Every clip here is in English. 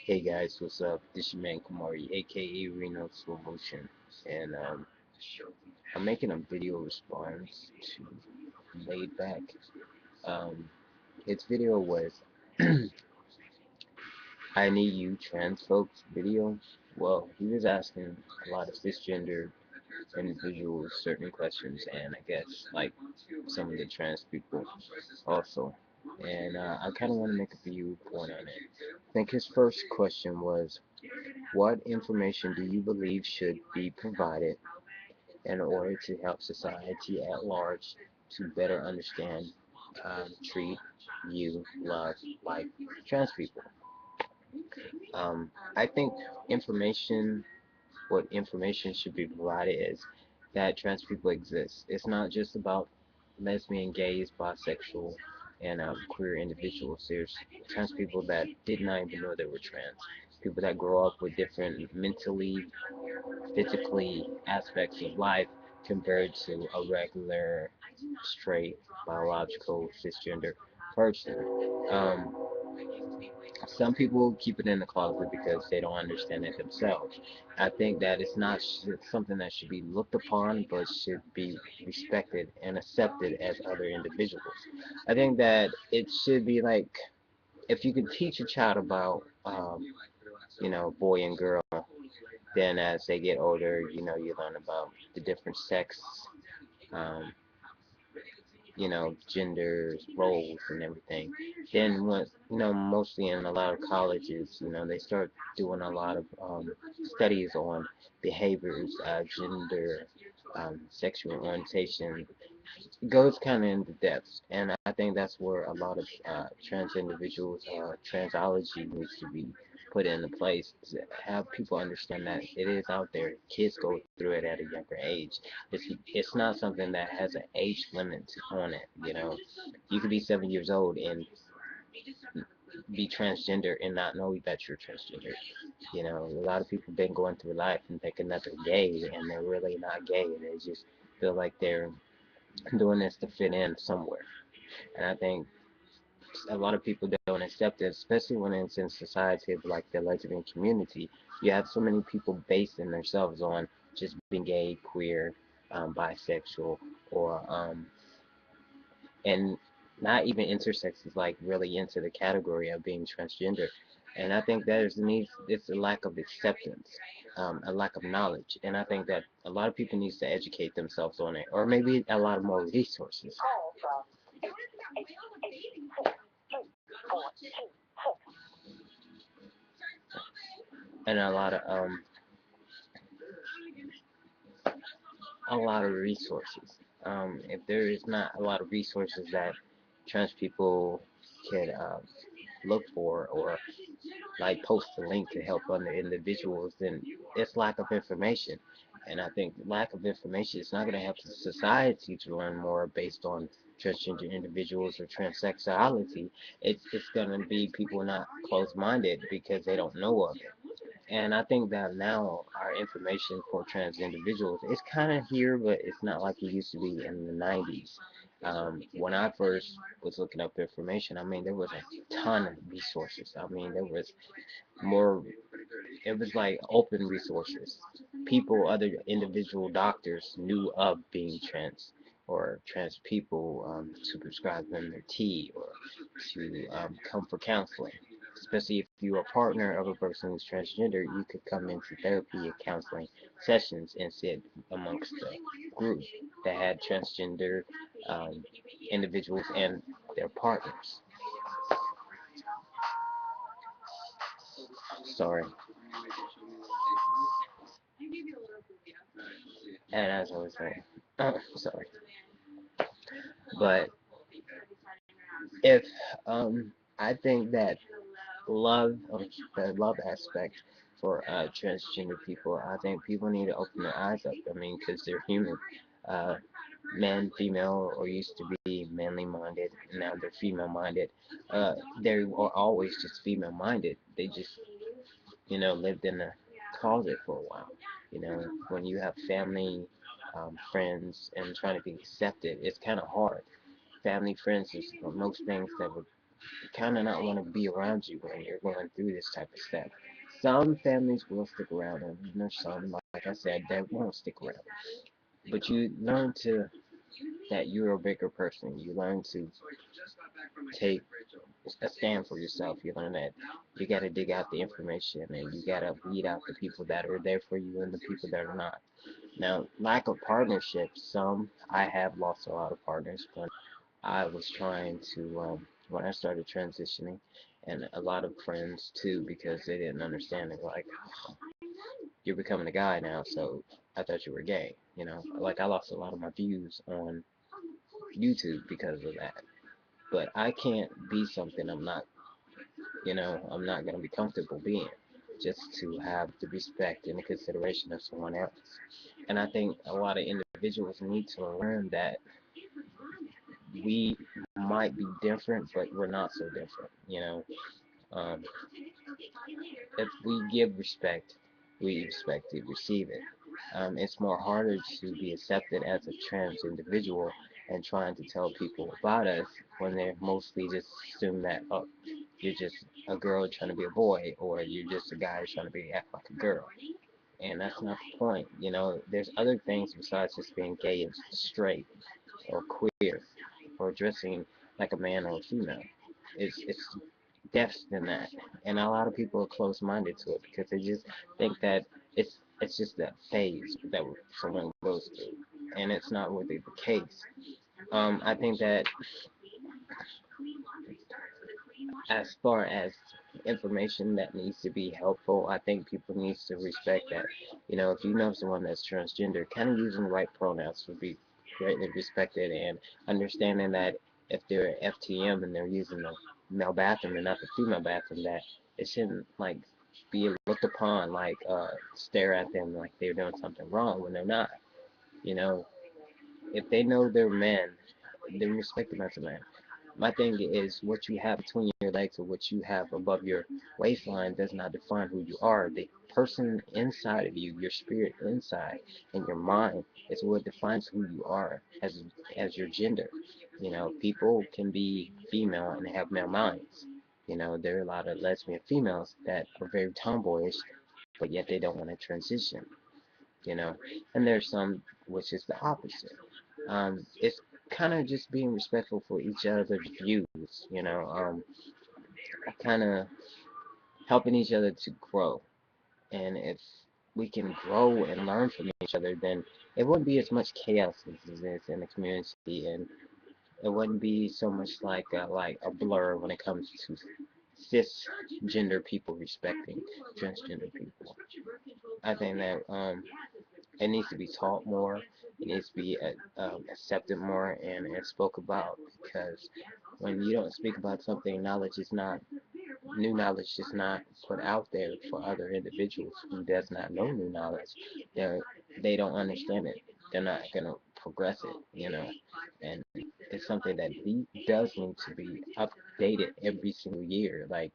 Hey guys, what's up? This is your man Kumari, aka Reno Slow Motion, and I'm making a video response to Laidbaqq. Um, his video was I need you trans folks video. Well, he was asking a lot of cisgender individuals certain questions, and I guess like some of the trans people also. And I kind of want to make a viewpoint on it. I think his first question was, what information do you believe should be provided in order to help society at large to better understand, treat, view, love, like trans people? I think information, what information should be provided is that trans people exist. It's not just about lesbian, gays, bisexual, and queer individuals. There's trans people that did not even know they were trans. People that grow up with different mentally, physically aspects of life compared to a regular, straight, biological, cisgender person. Um, some people keep it in the closet because they don't understand it themselves. I think that it's not something that should be looked upon, but should be respected and accepted as other individuals. I think that it should be like if you could teach a child about, boy and girl, then as they get older, you learn about the different sex, um, genders, roles, and everything. Then what, mostly in a lot of colleges, they start doing a lot of studies on behaviors, gender, sexual orientation. It goes kind of into depth, and I think that's where a lot of trans individuals, transology needs to be put into place to have people understand that it is out there. Kids go through it at a younger age. It's not something that has an age limit on it. You could be 7 years old and be transgender and not know that you're transgender. A lot of people been going through life and thinking that they're gay and they're really not gay. They just feel like they're doing this to fit in somewhere. And I think a lot of people don't accept it, especially when it's in society like the lesbian community. You have so many people basing themselves on just being gay, queer, bisexual, or and not even intersex is like really into the category of being transgender. And I think there's needs it's a lack of acceptance, a lack of knowledge, and I think that a lot of people needs to educate themselves on it, or maybe a lot more resources and a lot of resources. If there is not a lot of resources that trans people can look for, or like post a link to help other individuals, then it's lack of information. And I think lack of information is not going to help the society to learn more based on transgender individuals or transsexuality. It's going to be people not closed-minded because they don't know of it. And I think that now our information for trans individuals is kind of here, but it's not like it used to be in the 90s. When I first was looking up information, I mean, there was a ton of resources. I mean, there was more, it was like open resources. People, other individual doctors knew of being trans or trans people, to prescribe them their tea or to come for counseling. Especially if you are a partner of a person who's transgender, you could come into therapy and counseling sessions and sit amongst the group that had transgender um, individuals and their partners. Sorry. And as I was saying, sorry, but if I think that love, the love aspect for transgender people, I think people need to open their eyes up. I mean, because they're human. Uh, Men, female, or used to be manly minded, now they're female minded. They were always just female minded. They just, lived in a closet for a while. When you have family, friends, and trying to be accepted, it's kind of hard. Family, friends is most things that would kind of not want to be around you when you're going through this type of stuff. Some families will stick around, and there's some, like I said, that won't stick around. But you learn to that you're a bigger person. You learn to take a stand for yourself. You learn that you got to dig out the information and you got to weed out the people that are there for you and the people that are not. Now, lack of partnerships. I have lost a lot of partners when I was trying to, when I started transitioning, and a lot of friends too, because they didn't understand. They were like, "You're becoming a guy now, so I thought you were gay." Like I lost a lot of my views on YouTube because of that. But I can't be something I'm not gonna be comfortable being, just to have the respect and the consideration of someone else. And I think a lot of individuals need to learn that we might be different, but we're not so different. Um, if we give respect, we expect to receive it. It's more harder to be accepted as a trans individual and trying to tell people about us when they're mostly just assume that, oh, you're just a girl trying to be a boy, or you're just a guy trying to be act like a girl. And that's not the point. There's other things besides just being gay and straight or queer or dressing like a man or a female. It's depth than that, and a lot of people are close-minded to it because they just think that it's just that phase that someone goes through, and it's not really the case. I think that as far as information that needs to be helpful, I think people need to respect that. If you know someone that's transgender, kind of using the right pronouns would be greatly respected, and understanding that if they're FTM and they're using the male bathroom and not the female bathroom, that it shouldn't like be looked upon like stare at them like they're doing something wrong when they're not. You know, if they know they're men, then respect them as a man. My thing is what you have between your legs or what you have above your waistline does not define who you are. The person inside of you, your spirit inside, and your mind is what defines who you are as your gender. People can be female and have male minds. There are a lot of lesbian females that are very tomboyish, but yet they don't want to transition. You know, and there's some which is the opposite. It's kind of just being respectful for each other's views, kind of helping each other to grow. And if we can grow and learn from each other, then it wouldn't be as much chaos as it is in the community, and it wouldn't be so much like a blur when it comes to cisgender people respecting transgender people. I think that it needs to be taught more. It needs to be accepted more and spoke about, because when you don't speak about something, new knowledge is not put out there for other individuals who does not know new knowledge. They they don't understand it. They're not gonna progress it. And it's something that does need to be updated every single year. Like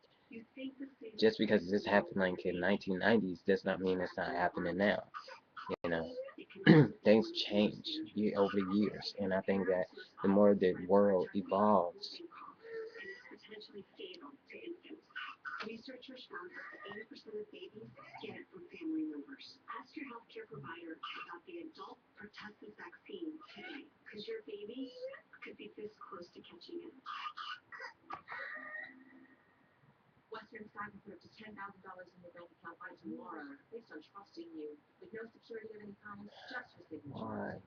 just because this happened like in 1990s does not mean it's not happening now. You know, things change over the years, and I think that the more the world evolves, why